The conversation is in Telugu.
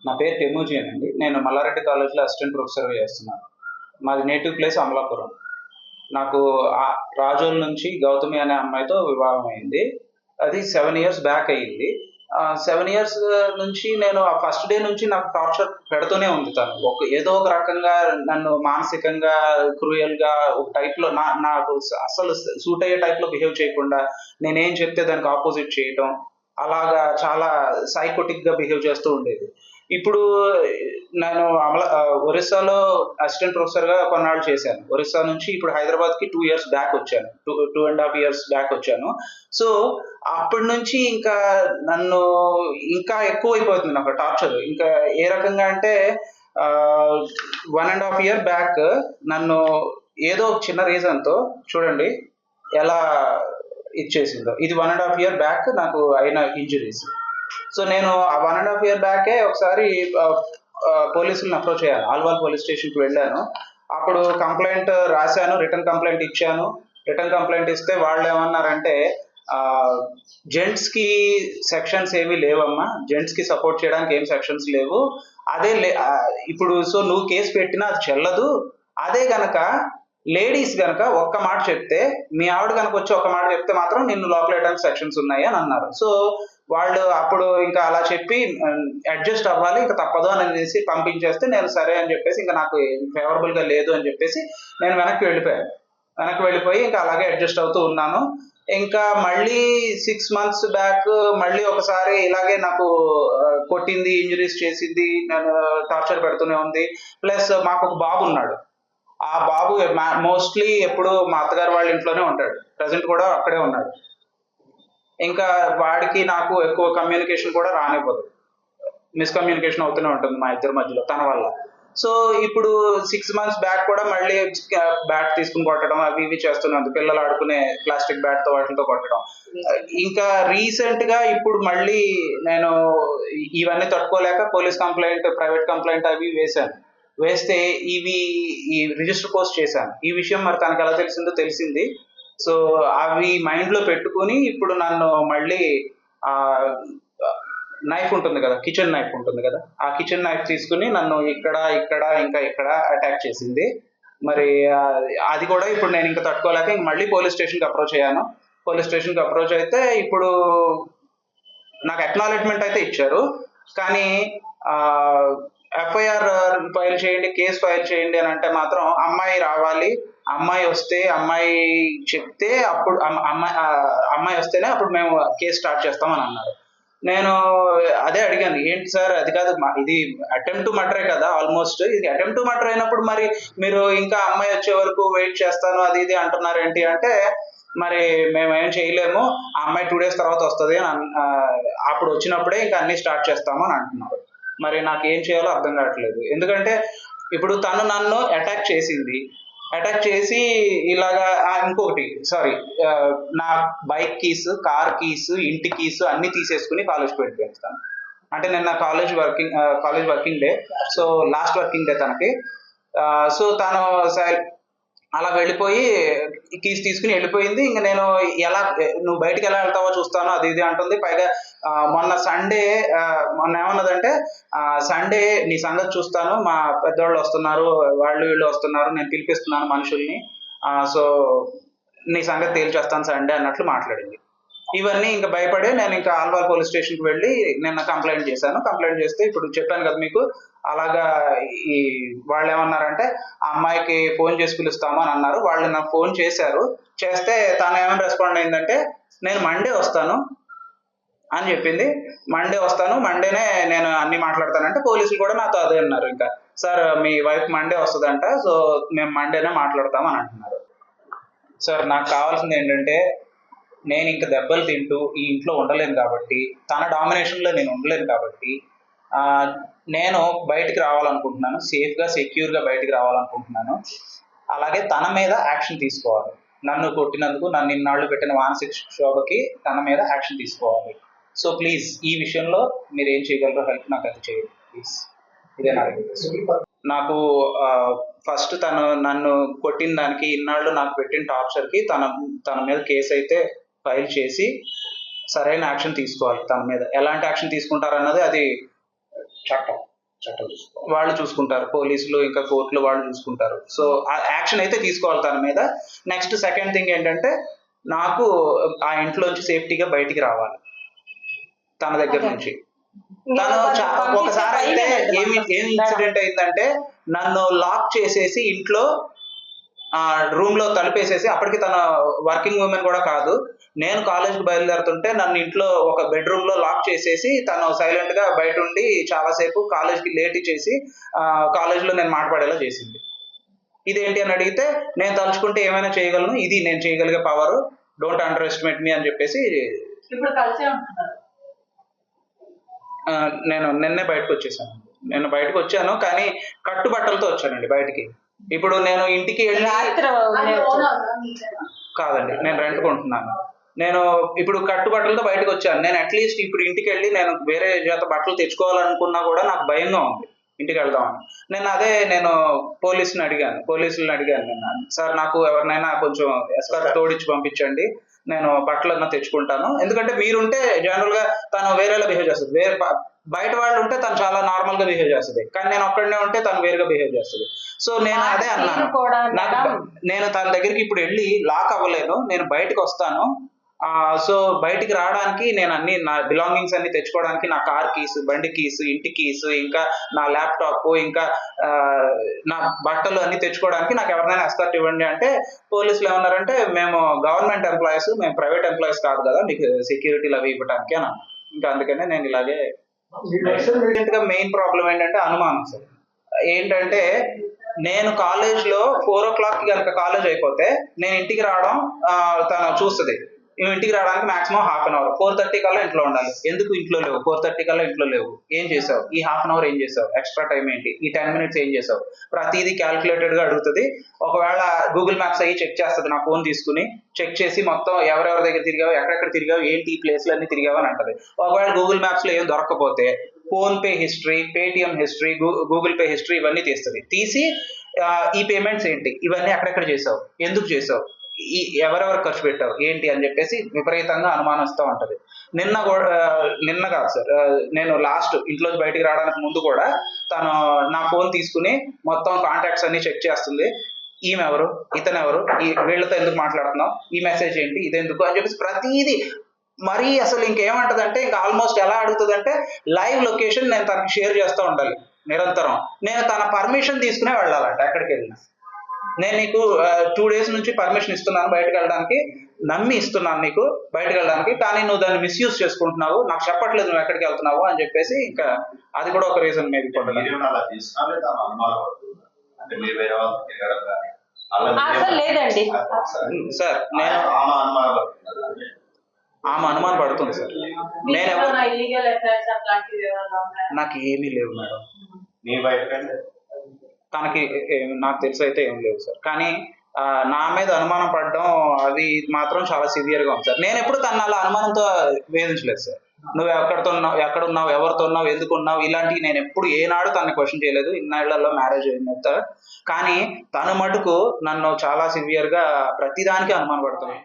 నా పేరు టెమూజీ అండి. నేను మల్లారెడ్డి కాలేజ్లో అసిస్టెంట్ ప్రొఫెసర్గా చేస్తున్నాను. మాది నేటివ్ ప్లేస్ అమలాపురం. నాకు రాజోల్ నుంచి గౌతమి అనే అమ్మాయితో వివాహం అయింది. అది 7 ఇయర్స్ బ్యాక్ అయ్యింది. 7 ఇయర్స్ నుంచి నేను ఆ ఫస్ట్ డే నుంచి నాకు టార్చర్ పెడుతూనే ఉంది తను. ఏదో ఒక రకంగా నన్ను మానసికంగా, క్రూయల్‌గా ఒక టైప్‌లో నాకు అస్సలు సూట్ అయ్యే టైప్‌లో బిహేవ్ చేయకుండా, నేనేం చెప్తే దానికి ఆపోజిట్ చేయటం, అలాగా చాలా సైకోటిక్‌గా బిహేవ్ చేస్తూ ఉండేది. ఇప్పుడు నేను ఒరిస్సాలో అసిస్టెంట్ ప్రొఫెసర్‌గా కొన్నాళ్ళు చేశాను. ఒరిస్సా నుంచి ఇప్పుడు హైదరాబాద్‌కి 2 ఇయర్స్ బ్యాక్ వచ్చాను. 2 ½ ఇయర్స్ బ్యాక్ వచ్చాను. సో, అప్పటి నుంచి ఇంకా నన్ను ఇంకా ఎక్కువైపోతుంది నాకు టార్చర్. ఇంకా ఏ రకంగా అంటే 1½ ఇయర్ బ్యాక్ నన్ను ఏదో ఒక చిన్న రీజన్‌తో చూడండి ఎలా ఇచ్చేసిందో. ఇది 1½ ఇయర్ బ్యాక్ నాకు అయిన ఇంజురీస్. సో నేను ఆ 1½ ఇయర్ బ్యాకే ఒకసారి పోలీసులను అప్రోచ్ అయ్యాను. ఆల్వాల్ పోలీస్ స్టేషన్కి వెళ్ళాను. అప్పుడు కంప్లైంట్ రాశాను, రిటర్న్ కంప్లైంట్ ఇచ్చాను. రిటర్న్ కంప్లైంట్ ఇస్తే వాళ్ళు ఏమన్నారంటే జెంట్స్ కి సెక్షన్స్ ఏమీ లేవమ్మా, జెంట్స్ కి సపోర్ట్ చేయడానికి ఏం సెక్షన్స్ లేవు. అదే ఇప్పుడు సో నువ్వు కేసు పెట్టినా అది చెల్లదు. అదే గనక లేడీస్ గనక ఒక్క మాట చెప్తే, మీ ఆవిడ కనుక వచ్చి ఒక మాట చెప్తే మాత్రం నిన్ను లోపలేయడానికి సెక్షన్స్ ఉన్నాయి అని అన్నారు. సో వాళ్ళు అప్పుడు ఇంకా అలా చెప్పి అడ్జస్ట్ అవ్వాలి, ఇంకా తప్పదు అని అనేసి పంపించేస్తే నేను సరే అని చెప్పేసి ఇంకా నాకు ఫేవరబుల్ గా లేదు అని చెప్పేసి నేను వెనక్కి వెళ్ళిపోయాను. వెనక్కి వెళ్ళిపోయి ఇంకా అలాగే అడ్జస్ట్ అవుతూ ఉన్నాను. ఇంకా మళ్ళీ 6 మంత్స్ బ్యాక్ మళ్ళీ ఒకసారి ఇలాగే నాకు కొట్టింది, ఇంజరీస్ చేసింది, నన్ను టార్చర్ పెడుతూనే ఉంది. ప్లస్ మాకు ఒక బాబు ఉన్నాడు. ఆ బాబు మోస్ట్లీ ఎప్పుడు మా అత్తగారు వాళ్ళ ఇంట్లోనే ఉంటాడు. ప్రజెంట్ కూడా అక్కడే ఉన్నాడు. ఇంకా వాడికి నాకు ఎక్కువ కమ్యూనికేషన్ కూడా రానివ్వదు. మిస్కమ్యూనికేషన్ అవుతూనే ఉంటుంది మా ఇద్దరి మధ్యలో తన వల్ల. సో ఇప్పుడు 6 మంత్స్ బ్యాక్ కూడా మళ్ళీ బ్యాట్ తీసుకుని కొట్టడం అవి ఇవి చేస్తున్నాను. పిల్లలు ఆడుకునే ప్లాస్టిక్ బ్యాట్తో వాటితో కొట్టడం. ఇంకా రీసెంట్ గా ఇప్పుడు మళ్ళీ నేను ఇవన్నీ తట్టుకోలేక పోలీస్ కంప్లైంట్, ప్రైవేట్ కంప్లైంట్ అవి వేశాను. వేస్తే ఈ రిజిస్టర్ పోస్ట్ చేశాను. ఈ విషయం మరి తనకు ఎలా తెలిసిందో తెలిసింది. సో అవి మైండ్ లో పెట్టుకుని ఇప్పుడు నన్ను మళ్ళీ నైఫ్ ఉంటుంది కదా, కిచెన్ నైఫ్ ఉంటుంది కదా, ఆ కిచెన్ నైఫ్ తీసుకుని నన్ను ఇక్కడ ఇంకా ఇక్కడ అటాక్ చేసింది. మరి అది కూడా ఇప్పుడు నేను ఇంకా తట్టుకోలేక ఇంక మళ్ళీ పోలీస్ స్టేషన్కి అప్రోచ్ అయ్యాను. పోలీస్ స్టేషన్కి అప్రోచ్ అయితే ఇప్పుడు నాకు అక్నాలెడ్జ్మెంట్ అయితే ఇచ్చారు. కానీ ఎఫ్ఐఆర్ ఫైల్ చేయండి, కేసు ఫైల్ చేయండి అని అంటే మాత్రం అమ్మాయి రావాలి, అమ్మాయి వస్తే, అమ్మాయి చెప్తే అప్పుడు అమ్మాయి వస్తేనే అప్పుడు మేము కేసు స్టార్ట్ చేస్తామని అన్నారు. నేను అదే అడిగాను, ఏంటి సార్ అది కాదు, ఇది అటెంప్ట్ టు మర్డరే కదా, ఆల్మోస్ట్ ఇది అటెంప్ట్ టు మర్డర్ అయినప్పుడు మరి మీరు ఇంకా అమ్మాయి వచ్చే వరకు వెయిట్ చేస్తాను అది ఇది అంటున్నారు ఏంటి అంటే, మరి మేము ఏం చేయలేము, ఆ అమ్మాయి 2 days తర్వాత వస్తుంది అప్పుడు వచ్చినప్పుడే ఇంకా అన్ని స్టార్ట్ చేస్తాము అని అంటున్నారు. మరి నాకు ఏం చేయాలో అర్థం కావట్లేదు. ఎందుకంటే ఇప్పుడు తను నన్ను అటాక్ చేసింది, అటాక్ చేసి ఇలాగా ఇంకొకటి సారీ నా బైక్ కీస్, కార్ కీస్, ఇంటి కీస్ అన్ని తీసేసుకుని కాలేజ్కి వెళ్ళిపోతాను. అంటే నిన్న college working day, so last working day తనకి. సో తను అలా వెళ్ళిపోయి కీస్ తీసుకుని వెళ్ళిపోయింది. ఇంకా నేను నువ్వు బయటకు ఎలా వెళ్తావో చూస్తాను అది ఇది అంటుంది. పైగా మొన్న ఏమన్నదంటే సండే నీ సంగతి చూస్తాను, మా పెద్దవాళ్ళు వస్తున్నారు, వీళ్ళు వస్తున్నారు, నేను పిలిపిస్తున్నాను మనుషుల్ని, సో నీ సంగతి తేల్చేస్తాను సండే అన్నట్లు మాట్లాడింది. ఇవన్నీ ఇంకా భయపడి నేను ఇంకా ఆల్వాల్ పోలీస్ స్టేషన్కి వెళ్ళి నిన్న కంప్లైంట్ చేశాను. కంప్లైంట్ చేస్తే ఇప్పుడు చెప్పాను కదా మీకు, అలాగా వాళ్ళు ఏమన్నారంటే ఆ అమ్మాయికి ఫోన్ చేసి పిలుస్తాము అని అన్నారు. వాళ్ళు నాకు ఫోన్ చేశారు. చేస్తే తను ఏమైనా రెస్పాండ్ అయిందంటే నేను మండే వస్తాను అని చెప్పింది. మండే వస్తాను, మండేనే నేను అన్ని మాట్లాడతానంటే పోలీసులు కూడా నాతో అదే అన్నారు. ఇంకా సార్ మీ వైఫ్ మండే వస్తుందంట, సో మేము మండేనే మాట్లాడతాం అని అంటున్నారు. సార్ నాకు కావాల్సింది ఏంటంటే, నేను ఇంకా దెబ్బలు తింటూ ఈ ఇంట్లో ఉండలేను కాబట్టి, తన డామినేషన్లో నేను ఉండలేను కాబట్టి నేను బయటికి రావాలనుకుంటున్నాను, సేఫ్గా సెక్యూర్గా బయటికి రావాలనుకుంటున్నాను. అలాగే తన మీద యాక్షన్ తీసుకోవాలి. నన్ను కొట్టినందుకు, నన్ను ఇన్నాళ్ళు పెట్టిన మానసిక క్షోభకి తన మీద యాక్షన్ తీసుకోవాలి. సో ప్లీజ్ ఈ విషయంలో మీరు ఏం చేయగలరో హెల్ప్ నాకు అది చేయండి ప్లీజ్. ఇదే నా రిక్వెస్ట్. నాకు ఫస్ట్ తను నన్ను కొట్టిన దానికి, ఇన్నాళ్ళు నాకు పెట్టిన టార్చర్కి తన మీద కేసు అయితే ఫైల్ చేసి సరైన యాక్షన్ తీసుకోవాలి. తన మీద ఎలాంటి యాక్షన్ తీసుకుంటారన్నది అది చట్టం. వాళ్ళు చూసుకుంటారు, పోలీసులు ఇంకా కోర్టులు వాళ్ళు చూసుకుంటారు. సో ఆ యాక్షన్ అయితే తీసుకోవాలి తన మీద. నెక్స్ట్ సెకండ్ థింగ్ ఏంటంటే నాకు ఆ ఇంట్లోంచి సేఫ్టీగా బయటికి రావాలి తన దగ్గర ఓకే. నుంచి. ఇంకా తను పంపిస్తే ఒకసారి అయితే భయమేనండి ఏమి మాకు. ఏమి ఇన్సిడెంట్ అయిందంటే నన్ను లాక్ చేసేసి ఇంట్లో రూమ్ లో తలుపేసేసి, అప్పటికి తన వర్కింగ్ ఉమెన్ కూడా కాదు, నేను కాలేజ్కి బయలుదేరుతుంటే నన్ను ఇంట్లో ఒక బెడ్రూమ్ లో లాక్ చేసేసి తను సైలెంట్ గా బయట ఉండి చాలాసేపు కాలేజ్కి లేట్ చేసి కాలేజ్ లో నేను మాట్లాడేలా చేసింది. ఇదేంటి అని అడిగితే నేను తలుచుకుంటే ఏమైనా చేయగలను, ఇది నేను చేయగలిగే పవర్, డోంట్ అండర్ ఎస్టిమేట్ మీ అని చెప్పేసి ఇప్పుడు కలిసే ఉంటున్నారు. నేను నిన్నే బయటకు వచ్చేసాను. నేను బయటకు వచ్చాను కానీ కట్టుబట్టలతో వచ్చానండి బయటికి. ఇప్పుడు నేను ఇంటికి వెళ్ళి రాత్రి కాదండి, నేను రెంట్ కొంటున్నాను. నేను ఇప్పుడు కట్టుబట్టలతో బయటకు వచ్చాను. నేను అట్లీస్ట్ ఇప్పుడు ఇంటికి వెళ్ళి నేను వేరే జత బట్టలు తెచ్చుకోవాలనుకున్నా కూడా నాకు భయంగా ఉంది ఇంటికి వెళ్దామని. నేను పోలీసులను అడిగాను నిన్న, సార్ నాకు ఎవరినైనా కొంచెం ఎస్కార్ట్ తోడిచ్చి పంపించండి, నేను బట్టలన్నా తెచ్చుకుంటాను. ఎందుకంటే మీరుంటే జనరల్ గా తను వేరేలా బిహేవ్ చేస్తుంది, బయట వాళ్ళు ఉంటే తను చాలా నార్మల్ గా బిహేవ్ చేస్తుంది, కానీ నేను ఒక్కడనే ఉంటే తను వేరుగా బిహేవ్ చేస్తుంది. సో నేను అదే అన్నాను, నేను తన దగ్గరికి ఇప్పుడు వెళ్ళి లాక్ అవ్వలేను, నేను బయటకు వస్తాను. సో బయటికి రావడానికి నేను అన్ని నా బిలాంగింగ్స్ అన్ని తెచ్చుకోవడానికి నా కార్ కీస్, బండి కీస్, ఇంటి కీస్, ఇంకా నా ల్యాప్టాప్, ఇంకా నా బట్టలు అన్ని తెచ్చుకోవడానికి నాకు ఎవరినైనా ఎస్కార్ట్ ఇవ్వండి అంటే పోలీసులు ఏమన్నారంటే, మేము గవర్నమెంట్ ఎంప్లాయీస్, మేము ప్రైవేట్ ఎంప్లాయీస్ కాదు కదా మీకు సెక్యూరిటీలు అవి ఇవ్వడానికి అని. ఇంకా అందుకనే నేను ఇలాగే. మెయిన్ ప్రాబ్లం ఏంటంటే అనుమానం సార్. ఏంటంటే నేను కాలేజ్ లో 4 o'clock కనుక కాలేజ్ అయిపోతే నేను ఇంటికి రావడం తను చూస్తుంది. నువ్వు ఇంటికి రావడానికి మాక్సిమం హాఫ్ అన్ అవర్, 4:30 కల్లా ఇంట్లో ఉండాలి. ఎందుకు ఇంట్లో లేవు, 4:30 కల్లా ఇంట్లో లేవు, ఏం చేసావు, ఈ హాఫ్ అన్ అవర్ ఏం చేసావు, ఎక్స్ట్రా టైం ఏంటి, ఈ 10 minutes ఏం చేసావు, ప్రతిదీ క్యాల్కులేటెడ్ గా అడుగుతుంది. ఒకవేళ గూగుల్ మ్యాప్స్ అయ్యి చెక్ చేస్తుంది, నా ఫోన్ తీసుకుని చెక్ చేసి మొత్తం ఎవరెవరి దగ్గర తిరిగావు, ఎక్కడెక్కడ తిరిగావు, ఏంటి ఈ ప్లేస్లు అన్ని తిరిగావు అని అంటది. ఒకవేళ గూగుల్ మ్యాప్స్ లో ఏం దొరకకపోతే phone pay history, Paytm history, Google pay history ఇవన్నీ తీసి ఈ పేమెంట్స్ ఏంటి, ఇవన్నీ ఎక్కడెక్కడ చేసావు, ఎందుకు చేసావు, ఎవరెవరు ఖర్చు పెట్టావు ఏంటి అని చెప్పేసి విపరీతంగా అనుమానిస్తూ ఉంటది. నిన్న కాదు సార్, నేను లాస్ట్ ఇంట్లోంచి బయటికి రావడానికి ముందు కూడా తను నా ఫోన్ తీసుకుని మొత్తం కాంటాక్ట్స్ అన్ని చెక్ చేస్తుంది. ఈమె ఎవరు, ఇతను ఎవరు, వీళ్ళతో ఎందుకు మాట్లాడుతున్నావు, ఈ మెసేజ్ ఏంటి, ఇదెందుకు అని చెప్పేసి ప్రతిదీ. మరీ అసలు ఇంకేమంటదంటే ఇంకా ఆల్మోస్ట్ ఎలా అడుగుతుందంటే లైవ్ లొకేషన్ నేను తనకి షేర్ చేస్తూ ఉండాలి నిరంతరం. నేను తన పర్మిషన్ తీసుకునే వెళ్ళాలంట ఎక్కడికి వెళ్ళినా. నేను నీకు 2 days నుంచి పర్మిషన్ ఇస్తున్నాను బయటకు వెళ్ళడానికి, నమ్మి ఇస్తున్నాను నీకు బయటకు వెళ్ళడానికి, కానీ నువ్వు దాన్ని మిస్యూజ్ చేసుకుంటున్నావు, నాకు చెప్పట్లేదు నువ్వు ఎక్కడికి వెళ్తున్నావు అని చెప్పేసి ఇంకా అది కూడా ఒక రీజన్ మేబీ. లేదండి సార్, నేను ఆమె అనుమానం పడుతుంది సార్. నాకు ఏమీ లేవు మేడం, తనకి నాకు తెలిసి అయితే ఏం లేవు సార్. కానీ నా మీద అనుమానం పడడం అది మాత్రం చాలా సివియర్గా ఉంది సార్. నేను ఎప్పుడు తను అలా అనుమానంతో వేధించలేదు సార్. నువ్వు ఎక్కడున్నావు, ఎవరితో ఉన్నావు, ఎందుకు ఉన్నావు, ఇలాంటివి నేను ఎప్పుడు ఏనాడు తనని క్వశ్చన్ చేయలేదు ఇన్నేళ్లలో మ్యారేజ్ అయిన. కానీ తను మటుకు నన్ను చాలా సివియర్గా ప్రతిదానికి అనుమానం పడుతుంది.